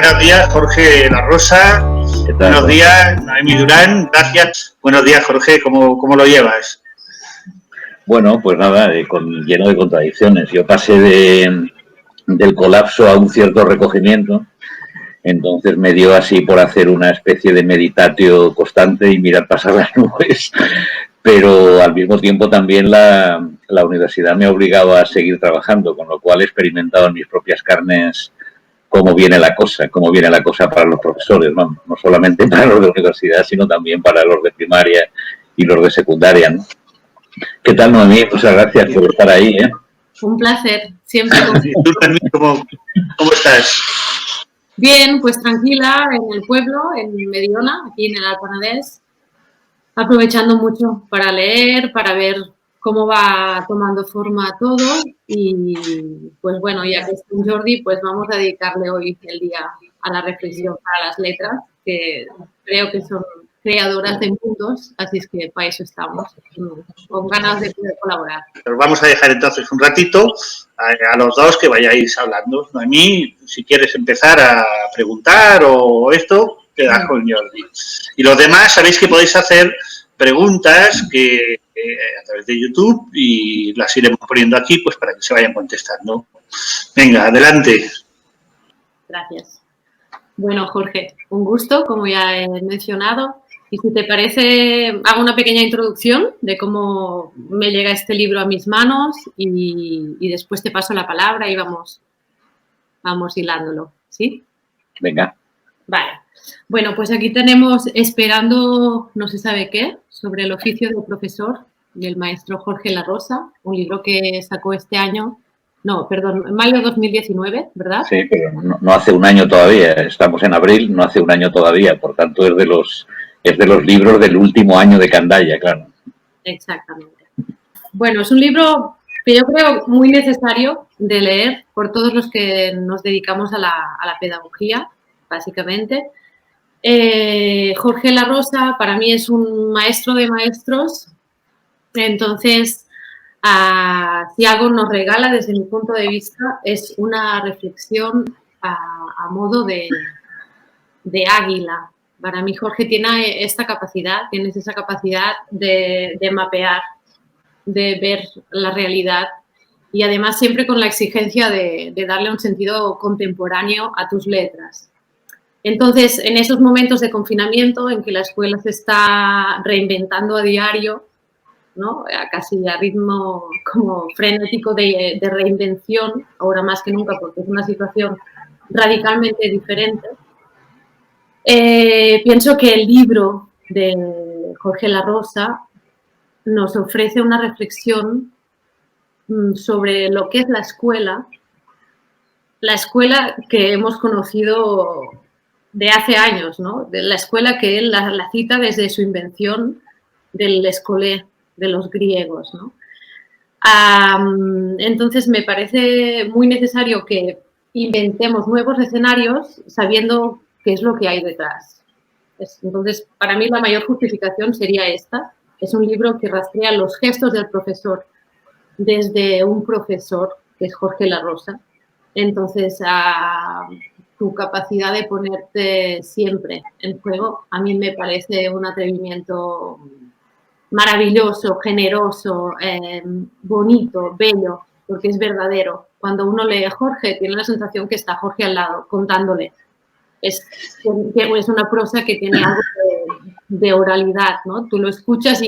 Buenos días, Jorge La Rosa. Buenos días, Noemí Durán. Gracias. Buenos días, Jorge. ¿Cómo lo llevas? Bueno, pues nada, lleno de contradicciones. Yo pasé del colapso a un cierto recogimiento, entonces me dio así por hacer una especie de meditatio constante y mirar pasar las nubes, pero al mismo tiempo también la universidad me ha obligado a seguir trabajando, con lo cual he experimentado en mis propias carnes cómo viene la cosa para los profesores, no solamente para los de universidad, sino también para los de primaria y los de secundaria, ¿no? ¿Qué tal, Noemí? Muchas gracias por estar ahí, ¿eh? Un placer, siempre. ¿Tú también cómo estás? Bien, pues tranquila, en el pueblo, en Mediona, aquí en el Alt Penedès, aprovechando mucho para leer, para ver cómo va tomando forma todo y, pues bueno, ya que es un Jordi, pues vamos a dedicarle hoy el día a la reflexión para las letras, que creo que son creadoras de mundos, así es que para eso estamos, con ganas de poder colaborar. Pero vamos a dejar entonces un ratito a los dos que vayáis hablando. Noemí, si quieres empezar a preguntar o esto, te das con Jordi. Y los demás sabéis que podéis hacer preguntas a través de YouTube y las iremos poniendo aquí pues para que se vayan contestando. Venga, adelante. Gracias. Bueno, Jorge, un gusto, como ya he mencionado. Y si te parece, hago una pequeña introducción de cómo me llega este libro a mis manos y después te paso la palabra y vamos hilándolo, ¿sí? Venga. Vale. Bueno, pues aquí tenemos Esperando no se sabe qué, sobre el oficio del profesor, del maestro Jorge La Rosa, un libro que sacó este año, en mayo de 2019, ¿verdad? Sí, pero no hace un año todavía, estamos en abril, no hace un año todavía, por tanto es de los libros del último año de Candaya, claro. Exactamente. Bueno, es un libro que yo creo muy necesario de leer por todos los que nos dedicamos a la pedagogía, básicamente. Jorge La Rosa para mí es un maestro de maestros, entonces si algo nos regala desde mi punto de vista es una reflexión a modo de águila. Para mí Jorge tiene esa capacidad de mapear, de ver la realidad y además siempre con la exigencia de darle un sentido contemporáneo a tus letras. Entonces, en esos momentos de confinamiento en que la escuela se está reinventando a diario, ¿no? Casi a ritmo como frenético de reinvención, ahora más que nunca porque es una situación radicalmente diferente, pienso que el libro de Jorge La Rosa nos ofrece una reflexión sobre lo que es la escuela que hemos conocido de hace años, ¿no? De la escuela que él la cita desde su invención del escolé de los griegos, ¿no? Entonces me parece muy necesario que inventemos nuevos escenarios sabiendo qué es lo que hay detrás. Entonces, para mí la mayor justificación sería esta. Es un libro que rastrea los gestos del profesor desde un profesor, que es Jorge La Rosa. Entonces, tu capacidad de ponerte siempre en juego, a mí me parece un atrevimiento maravilloso, generoso, bonito, bello, porque es verdadero. Cuando uno lee a Jorge, tiene la sensación que está Jorge al lado, contándole. Es una prosa que tiene algo de oralidad, ¿no? Tú lo escuchas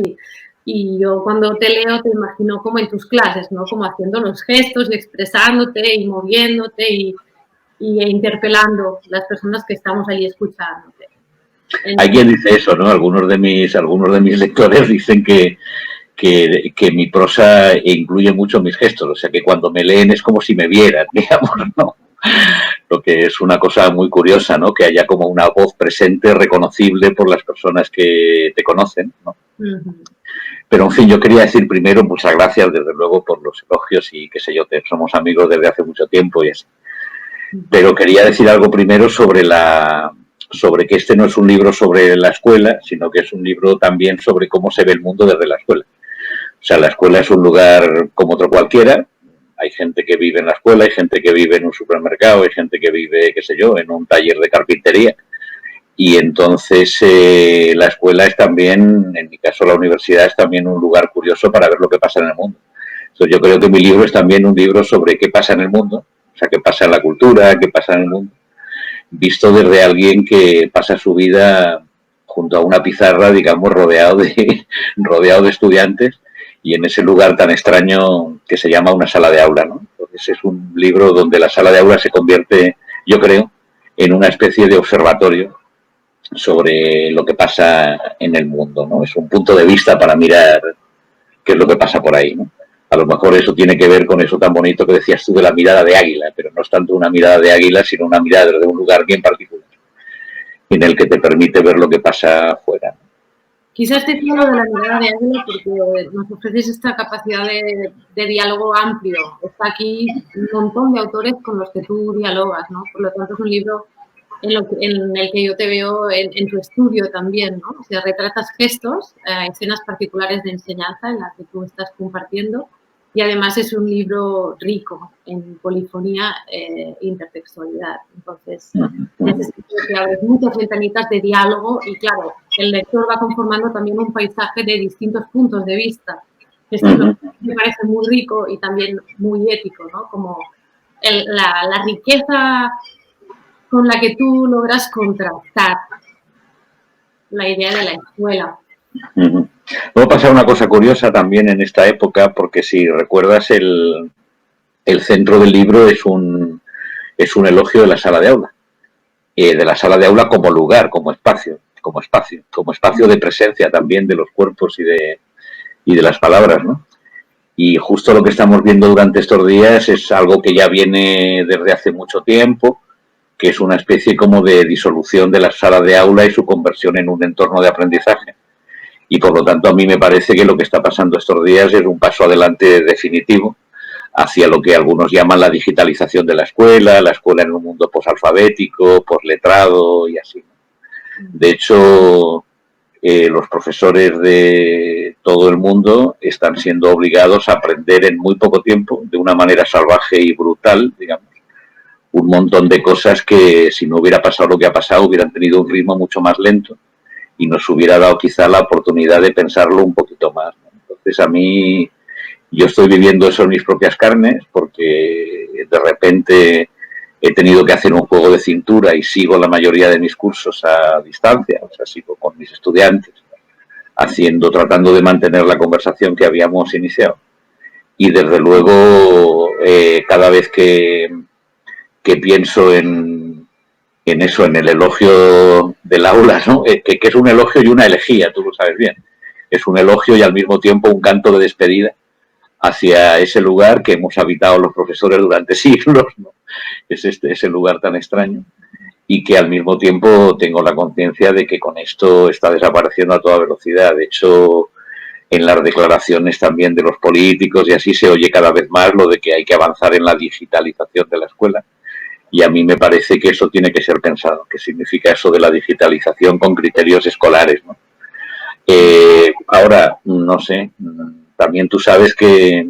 y yo cuando te leo te imagino como en tus clases, ¿no? Como haciendo los gestos y expresándote y moviéndote y interpelando a las personas que estamos ahí escuchándote. Hay quien dice eso, ¿no? Algunos de mis lectores dicen que mi prosa incluye mucho mis gestos, o sea que cuando me leen es como si me vieran, digamos, ¿no? Lo que es una cosa muy curiosa, ¿no? Que haya como una voz presente, reconocible por las personas que te conocen, ¿no? Uh-huh. Pero, en fin, yo quería decir primero muchas gracias, desde luego, por los elogios y qué sé yo, somos amigos desde hace mucho tiempo y así. Pero quería decir algo primero sobre que este no es un libro sobre la escuela, sino que es un libro también sobre cómo se ve el mundo desde la escuela. O sea, la escuela es un lugar como otro cualquiera, Hay gente que vive en la escuela, hay gente que vive en un supermercado, hay gente que vive, qué sé yo, en un taller de carpintería. Y entonces la escuela es también, en mi caso la universidad, es también un lugar curioso para ver lo que pasa en el mundo. Entonces yo creo que mi libro es también un libro sobre qué pasa en el mundo, o sea, qué pasa en la cultura, qué pasa en el mundo, visto desde alguien que pasa su vida junto a una pizarra, digamos, rodeado de estudiantes, y en ese lugar tan extraño que se llama una sala de aula, ¿no? Entonces es un libro donde la sala de aula se convierte, yo creo, en una especie de observatorio sobre lo que pasa en el mundo, ¿no? Es un punto de vista para mirar qué es lo que pasa por ahí, ¿no? A lo mejor eso tiene que ver con eso tan bonito que decías tú de la mirada de águila, pero no es tanto una mirada de águila, sino una mirada desde un lugar bien particular, en el que te permite ver lo que pasa afuera. Quizás te digo lo de la mirada de águila porque nos ofreces esta capacidad de diálogo amplio. Está aquí un montón de autores con los que tú dialogas, ¿no? Por lo tanto, es un libro en el que yo te veo en tu estudio también, ¿no? O sea, retratas gestos, escenas particulares de enseñanza en las que tú estás compartiendo, y además es un libro rico en polifonía e intertextualidad. Entonces, necesito que abres muchas ventanitas de diálogo y, claro, el lector va conformando también un paisaje de distintos puntos de vista. Esto me parece muy rico y también muy ético, ¿no? Como la riqueza con la que tú logras contrastar la idea de la escuela. Luego pasa una cosa curiosa también en esta época, porque si recuerdas el centro del libro es un elogio de la sala de aula. De la sala de aula como lugar, como espacio de presencia también de los cuerpos y de las palabras, ¿no? Y justo lo que estamos viendo durante estos días es algo que ya viene desde hace mucho tiempo, que es una especie como de disolución de la sala de aula y su conversión en un entorno de aprendizaje. Y por lo tanto a mí me parece que lo que está pasando estos días es un paso adelante definitivo hacia lo que algunos llaman la digitalización de la escuela en un mundo posalfabético, posletrado y así. De hecho, los profesores de todo el mundo están siendo obligados a aprender en muy poco tiempo, de una manera salvaje y brutal, digamos, un montón de cosas que si no hubiera pasado lo que ha pasado hubieran tenido un ritmo mucho más lento y nos hubiera dado quizá la oportunidad de pensarlo un poquito más, ¿no? Entonces a mí, yo estoy viviendo eso en mis propias carnes porque de repente he tenido que hacer un juego de cintura y sigo la mayoría de mis cursos a distancia, o sea, sigo con mis estudiantes, tratando de mantener la conversación que habíamos iniciado. Y desde luego, cada vez que pienso en eso, en el elogio del aula, ¿no? Que es un elogio y una elegía, tú lo sabes bien. Es un elogio y al mismo tiempo un canto de despedida hacia ese lugar que hemos habitado los profesores durante siglos, ¿no? Es ese lugar tan extraño y que al mismo tiempo tengo la conciencia de que con esto está desapareciendo a toda velocidad. De hecho, en las declaraciones también de los políticos y así se oye cada vez más lo de que hay que avanzar en la digitalización de la escuela. Y a mí me parece que eso tiene que ser pensado. ¿Qué significa eso de la digitalización con criterios escolares, ¿no? Ahora, no sé, también tú sabes que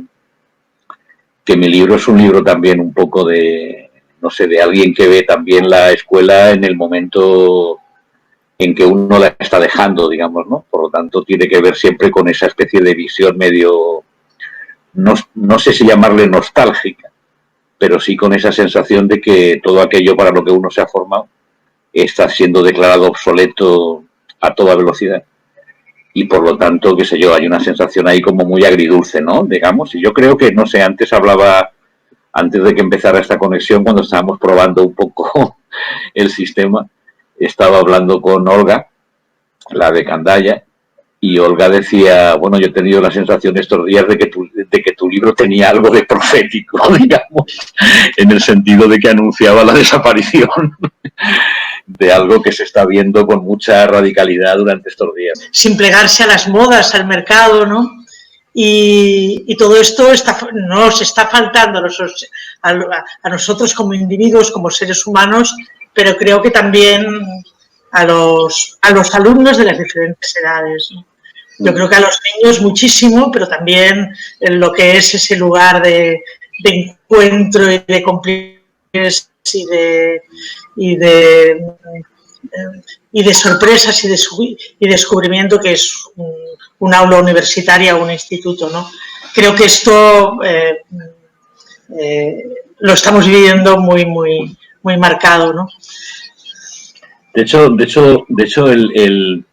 mi libro es un libro también un poco de, no sé, de alguien que ve también la escuela en el momento en que uno la está dejando, digamos, ¿no? Por lo tanto, tiene que ver siempre con esa especie de visión medio, no sé si llamarle nostálgica, pero sí con esa sensación de que todo aquello para lo que uno se ha formado está siendo declarado obsoleto a toda velocidad. Y por lo tanto, qué sé yo, hay una sensación ahí como muy agridulce, ¿no? Digamos, y yo creo que, no sé, antes de que empezara esta conexión, cuando estábamos probando un poco el sistema, estaba hablando con Olga, la de Candaya, y Olga decía, bueno, yo he tenido la sensación estos días de que tu libro tenía algo de profético, digamos, en el sentido de que anunciaba la desaparición de algo que se está viendo con mucha radicalidad durante estos días. Sin plegarse a las modas, al mercado, ¿no? Y todo esto nos está faltando a nosotros como individuos, como seres humanos, pero creo que también a los alumnos de las diferentes edades, ¿no? Yo creo que a los niños muchísimo, pero también en lo que es ese lugar de encuentro y de complicidades y de sorpresas y descubrimiento que es un aula universitaria o un instituto, ¿no? Creo que esto lo estamos viviendo muy marcado, ¿no? De hecho, el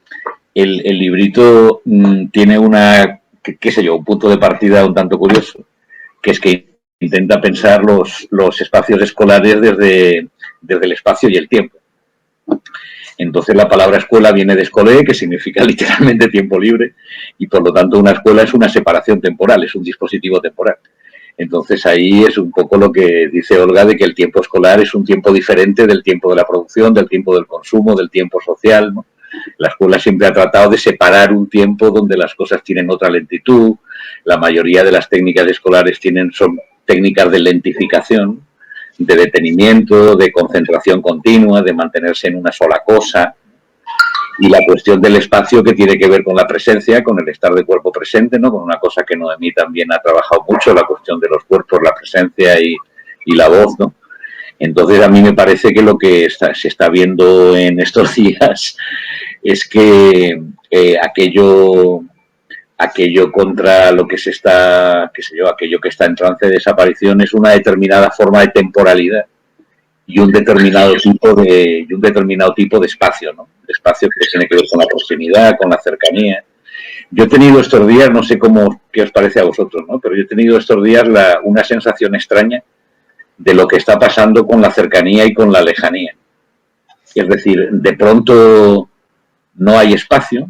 librito tiene un punto de partida un tanto curioso, que es que intenta pensar los espacios escolares desde el espacio y el tiempo. Entonces la palabra escuela viene de escolé, que significa literalmente tiempo libre, y por lo tanto una escuela es una separación temporal, es un dispositivo temporal. Entonces ahí es un poco lo que dice Olga, de que el tiempo escolar es un tiempo diferente del tiempo de la producción, del tiempo del consumo, del tiempo social, ¿no? La escuela siempre ha tratado de separar un tiempo donde las cosas tienen otra lentitud. La mayoría de las técnicas escolares son técnicas de lentificación, de detenimiento, de concentración continua, de mantenerse en una sola cosa. Y la cuestión del espacio, que tiene que ver con la presencia, con el estar de cuerpo presente, ¿no? Con una cosa que Noemí también ha trabajado mucho, la cuestión de los cuerpos, la presencia y la voz, ¿no? Entonces a mí me parece que lo que se está viendo en estos días es que aquello contra lo que se está, qué sé yo, aquello que está en trance de desaparición es una determinada forma de temporalidad y un determinado tipo de espacio, ¿no? De espacio que tiene que ver con la proximidad, con la cercanía. Yo he tenido estos días, no sé qué os parece a vosotros, ¿no? Pero yo he tenido estos días una sensación extraña de lo que está pasando con la cercanía y con la lejanía. Es decir, de pronto no hay espacio,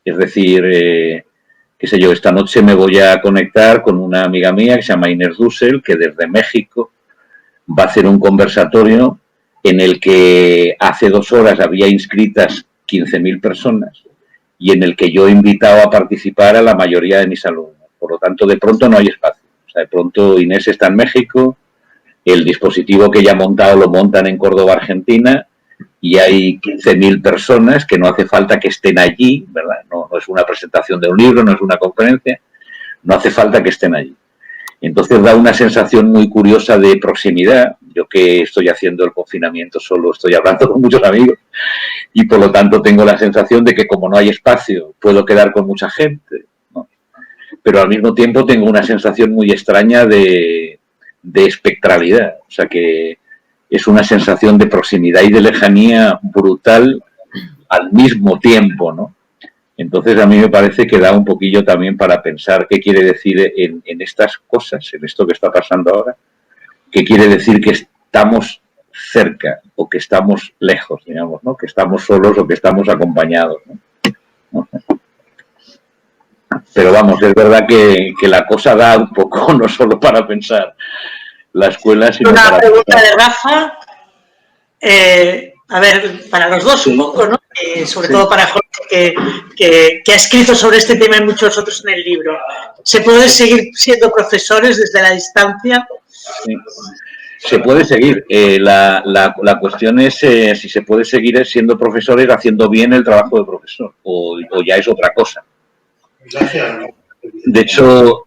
es decir, qué sé yo, esta noche me voy a conectar con una amiga mía que se llama Inés Dussel, que desde México va a hacer un conversatorio en el que hace 2 horas había inscritas 15.000 personas y en el que yo he invitado a participar a la mayoría de mis alumnos. Por lo tanto, de pronto no hay espacio. O sea, de pronto Inés está en México, el dispositivo que ella ha montado lo montan en Córdoba, Argentina, y hay 15.000 personas que no hace falta que estén allí, ¿verdad? No es una presentación de un libro, no es una conferencia, no hace falta que estén allí. Entonces da una sensación muy curiosa de proximidad. Yo, que estoy haciendo el confinamiento solo, estoy hablando con muchos amigos y por lo tanto tengo la sensación de que como no hay espacio puedo quedar con mucha gente, ¿no? Pero al mismo tiempo tengo una sensación muy extraña de espectralidad, o sea que es una sensación de proximidad y de lejanía brutal al mismo tiempo, ¿no? Entonces a mí me parece que da un poquillo también para pensar qué quiere decir en estas cosas, en esto que está pasando ahora, qué quiere decir que estamos cerca o que estamos lejos, digamos, ¿no? Que estamos solos o que estamos acompañados, ¿no? Pero vamos, es verdad que la cosa da un poco, no solo para pensar la escuela, sino una para pregunta pensar. de Rafa. A ver, para los dos, supongo, ¿no? Sobre todo para Jorge, que ha escrito sobre este tema y muchos otros en el libro. ¿Se puede seguir siendo profesores desde la distancia? Sí. Se puede seguir. La cuestión es si se puede seguir siendo profesores haciendo bien el trabajo de profesor o ya es otra cosa. De hecho,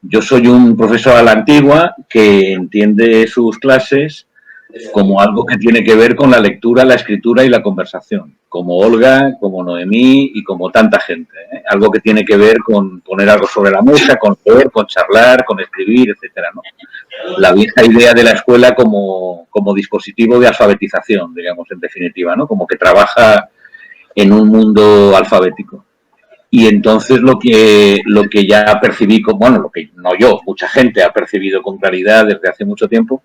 yo soy un profesor a la antigua que entiende sus clases como algo que tiene que ver con la lectura, la escritura y la conversación, como Olga, como Noemí y como tanta gente, ¿eh? Algo que tiene que ver con poner algo sobre la mesa, con leer, con charlar, con escribir, etcétera, ¿no? La vieja idea de la escuela como dispositivo de alfabetización, digamos, en definitiva, ¿no? Como que trabaja en un mundo alfabético. Y entonces lo que ya percibí, bueno, lo que no yo, mucha gente ha percibido con claridad desde hace mucho tiempo,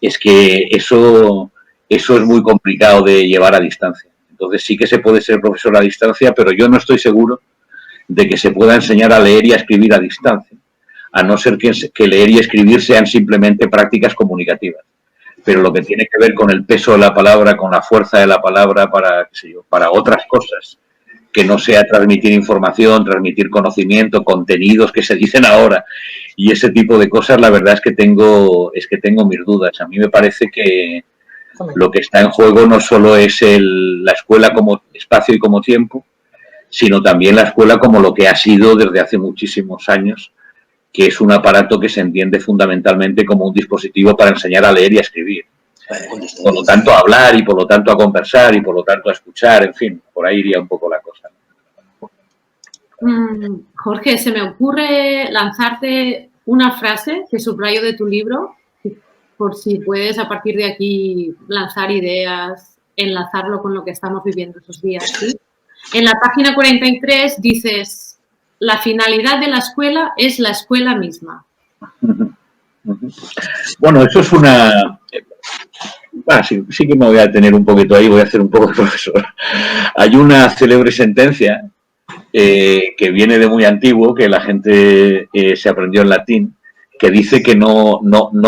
es que eso es muy complicado de llevar a distancia. Entonces sí que se puede ser profesor a distancia, pero yo no estoy seguro de que se pueda enseñar a leer y a escribir a distancia, a no ser que leer y escribir sean simplemente prácticas comunicativas. Pero lo que tiene que ver con el peso de la palabra, con la fuerza de la palabra para, qué sé yo, para otras cosas, que no sea transmitir información, transmitir conocimiento, contenidos que se dicen ahora y ese tipo de cosas, la verdad es que tengo mis dudas. A mí me parece que lo que está en juego no solo es la escuela como espacio y como tiempo, sino también la escuela como lo que ha sido desde hace muchísimos años, que es un aparato que se entiende fundamentalmente como un dispositivo para enseñar a leer y a escribir. Por lo tanto, a hablar y por lo tanto a conversar y por lo tanto a escuchar, en fin, por ahí iría un poco la cosa. Jorge, se me ocurre lanzarte una frase que subrayo de tu libro, por si puedes a partir de aquí lanzar ideas, enlazarlo con lo que estamos viviendo esos días, ¿sí? En la página 43 dices, la finalidad de la escuela es la escuela misma. Bueno, eso es una... sí que me voy a detener un poquito ahí, voy a hacer un poco de profesor. Hay una célebre sentencia que viene de muy antiguo, que la gente se aprendió en latín, que dice que no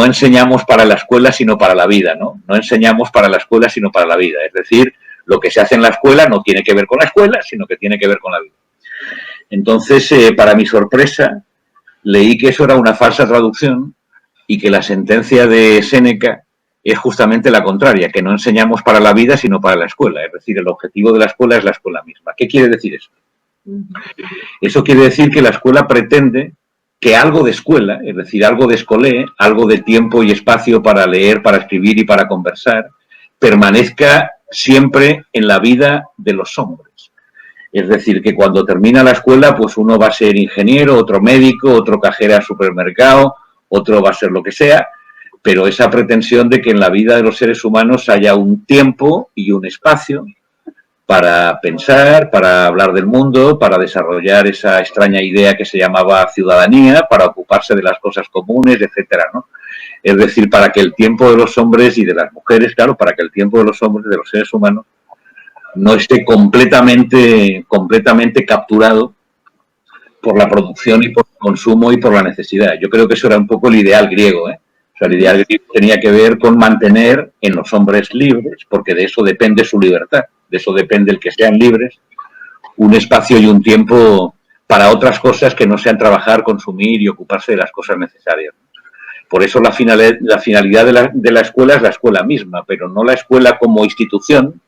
enseñamos para la escuela, sino para la vida, ¿no? No enseñamos para la escuela, sino para la vida. Es decir, lo que se hace en la escuela no tiene que ver con la escuela, sino que tiene que ver con la vida. Entonces, para mi sorpresa, leí que eso era una falsa traducción y que la sentencia de Séneca es justamente la contraria, que no enseñamos para la vida, sino para la escuela. Es decir, el objetivo de la escuela es la escuela misma. ¿Qué quiere decir eso? Eso quiere decir que la escuela pretende que algo de escuela, es decir, algo de escolé, algo de tiempo y espacio para leer, para escribir y para conversar, permanezca siempre en la vida de los hombres. Es decir, que cuando termina la escuela, pues uno va a ser ingeniero, otro médico, otro cajero al supermercado, otro va a ser lo que sea, pero esa pretensión de que en la vida de los seres humanos haya un tiempo y un espacio para pensar, para hablar del mundo, para desarrollar esa extraña idea que se llamaba ciudadanía, para ocuparse de las cosas comunes, etcétera, ¿no? Es decir, para que el tiempo de los hombres y de las mujeres, claro, para que el tiempo de los hombres, de los seres humanos, no esté completamente capturado por la producción y por el consumo y por la necesidad. Yo creo que eso era un poco el ideal griego, ¿eh? O sea, el ideal griego tenía que ver con mantener en los hombres libres, porque de eso depende su libertad, de eso depende el que sean libres, un espacio y un tiempo para otras cosas que no sean trabajar, consumir y ocuparse de las cosas necesarias. Por eso la finalidad de la escuela es la escuela misma, pero no la escuela como institución,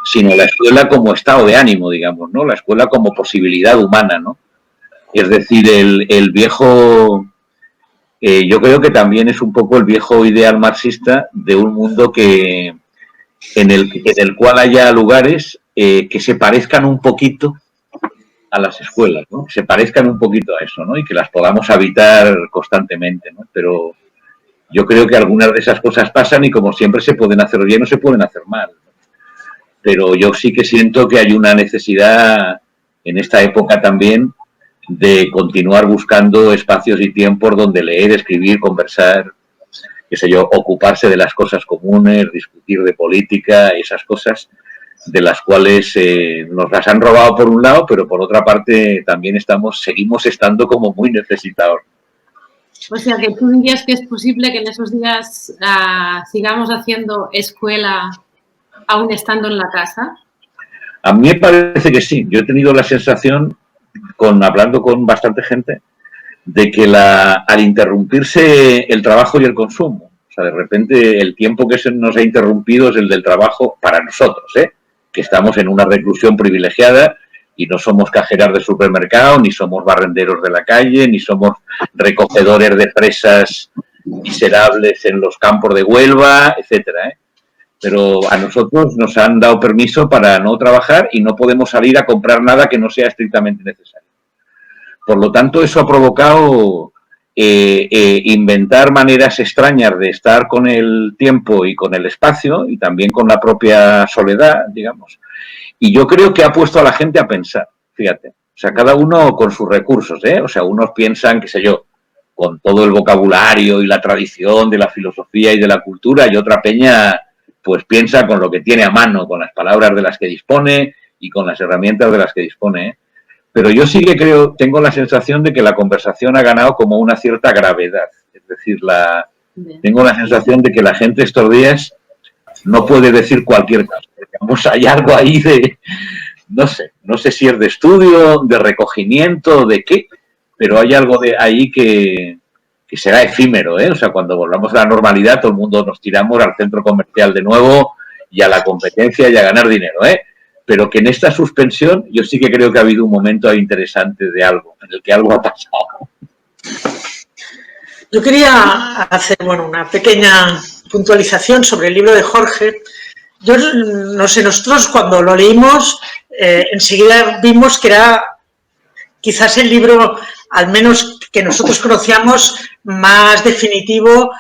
sino la escuela como estado de ánimo, digamos, ¿no? La escuela como posibilidad humana, ¿no? Es decir, el viejo... yo creo que también es un poco el viejo ideal marxista de un mundo en el cual haya lugares que se parezcan un poquito a las escuelas, ¿no? Se parezcan un poquito a eso, ¿no? Y que las podamos habitar constantemente, ¿no? Pero yo creo que algunas de esas cosas pasan y como siempre se pueden hacer bien o se pueden hacer mal. Pero yo sí que siento que hay una necesidad en esta época también de continuar buscando espacios y tiempos donde leer, escribir, conversar, qué sé yo, ocuparse de las cosas comunes, discutir de política, esas cosas de las cuales nos las han robado por un lado, pero por otra parte también seguimos estando como muy necesitados. O sea, que tú dirías que es posible que en esos días sigamos haciendo escuela aún estando en la casa. A mí me parece que sí. Yo he tenido la sensación, hablando con bastante gente, de que al interrumpirse el trabajo y el consumo, o sea, de repente el tiempo que se nos ha interrumpido es el del trabajo para nosotros, que estamos en una reclusión privilegiada y no somos cajeras de supermercado, ni somos barrenderos de la calle, ni somos recogedores de fresas miserables en los campos de Huelva, etcétera, Pero a nosotros nos han dado permiso para no trabajar y no podemos salir a comprar nada que no sea estrictamente necesario. Por lo tanto, eso ha provocado inventar maneras extrañas de estar con el tiempo y con el espacio y también con la propia soledad, digamos. Y yo creo que ha puesto a la gente a pensar, fíjate. O sea, cada uno con sus recursos, O sea, unos piensan, qué sé yo, con todo el vocabulario y la tradición de la filosofía y de la cultura, y otra peña pues piensa con lo que tiene a mano, con las palabras de las que dispone y con las herramientas de las que dispone, Pero yo sí que tengo la sensación de que la conversación ha ganado como una cierta gravedad. Es decir, tengo la sensación de que la gente estos días no puede decir cualquier cosa. Digamos, hay algo ahí de, no sé si es de estudio, de recogimiento, de qué, pero hay algo de ahí que será efímero, O sea, cuando volvamos a la normalidad, todo el mundo nos tiramos al centro comercial de nuevo y a la competencia y a ganar dinero, Pero que en esta suspensión yo sí que creo que ha habido un momento interesante de algo, en el que algo ha pasado. Yo quería hacer una pequeña puntualización sobre el libro de Jorge. Yo no sé, nosotros cuando lo leímos enseguida vimos que era quizás el libro, al menos que nosotros conocíamos, más definitivo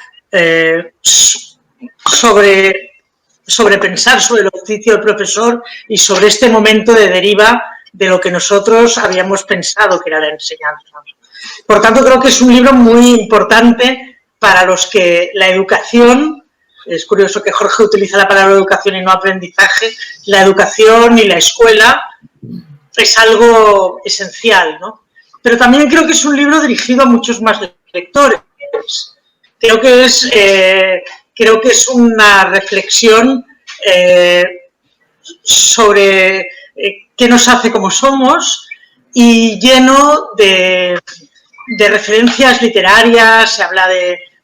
sobre pensar sobre el oficio del profesor y sobre este momento de deriva de lo que nosotros habíamos pensado que era la enseñanza. Por tanto, creo que es un libro muy importante para los que la educación, es curioso que Jorge utiliza la palabra educación y no aprendizaje, la educación y la escuela es algo esencial, ¿no? Pero también creo que es un libro dirigido a muchos más lectores. Creo que es una reflexión sobre qué nos hace como somos y lleno de referencias literarias. Se habla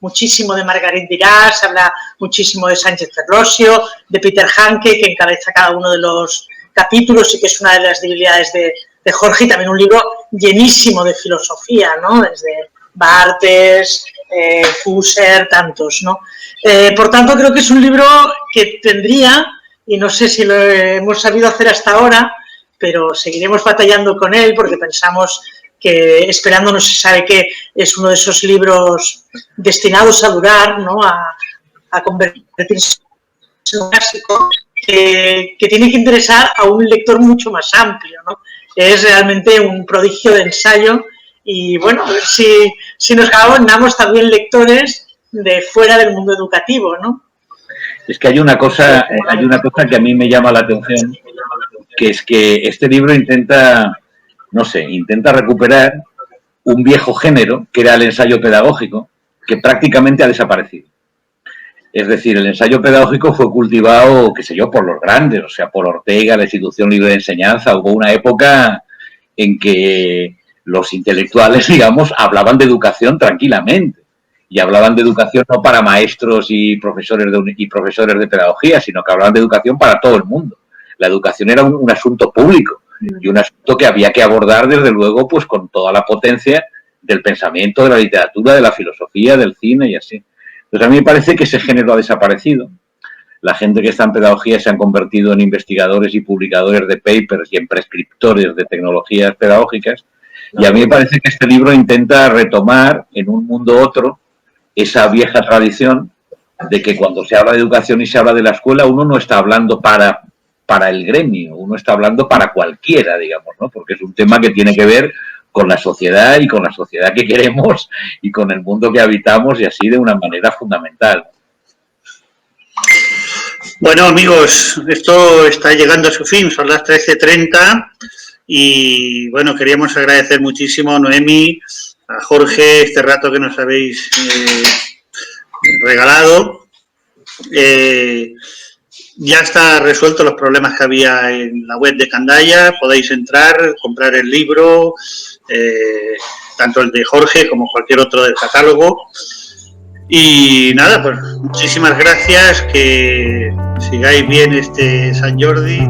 muchísimo de Marguerite Duras, se habla muchísimo de Sánchez Ferlosio, de Peter Hanke, que encabeza cada uno de los capítulos y que es una de las debilidades de Jorge, y también un libro llenísimo de filosofía, ¿no? Desde Barthes, Husserl, tantos, ¿no? Por tanto, creo que es un libro que tendría, y no sé si lo hemos sabido hacer hasta ahora, pero seguiremos batallando con él porque pensamos que Esperando no se sabe qué es uno de esos libros destinados a durar, ¿no? A convertirse en un clásico que tiene que interesar a un lector mucho más amplio, ¿no? Es realmente un prodigio de ensayo y, bueno, a ver si nos ganamos también lectores de fuera del mundo educativo, ¿no? Es que hay una cosa que a mí me llama la atención, que es que este libro intenta recuperar un viejo género, que era el ensayo pedagógico, que prácticamente ha desaparecido. Es decir, el ensayo pedagógico fue cultivado, qué sé yo, por los grandes, o sea, por Ortega, la Institución Libre de Enseñanza. Hubo una época en que los intelectuales, digamos, hablaban de educación tranquilamente. Y hablaban de educación no para maestros y profesores de pedagogía, sino que hablaban de educación para todo el mundo. La educación era un asunto público y un asunto que había que abordar, desde luego, pues con toda la potencia del pensamiento, de la literatura, de la filosofía, del cine y así. Entonces, a mí me parece que ese género ha desaparecido. La gente que está en pedagogía se han convertido en investigadores y publicadores de papers y en prescriptores de tecnologías pedagógicas. Y a mí me parece que este libro intenta retomar en un mundo otro esa vieja tradición de que cuando se habla de educación y se habla de la escuela, uno no está hablando para el gremio, uno está hablando para cualquiera, digamos, ¿no? Porque es un tema que tiene que ver con la sociedad y con la sociedad que queremos y con el mundo que habitamos, y así de una manera fundamental. Bueno, amigos, esto está llegando a su fin, son las 13:30 y, bueno, queríamos agradecer muchísimo a Noemi, a Jorge, este rato que nos habéis regalado. Ya está resuelto los problemas que había en la web de Candaya. Podéis entrar, comprar el libro, tanto el de Jorge como cualquier otro del catálogo. Y nada, pues muchísimas gracias, que sigáis bien este San Jordi.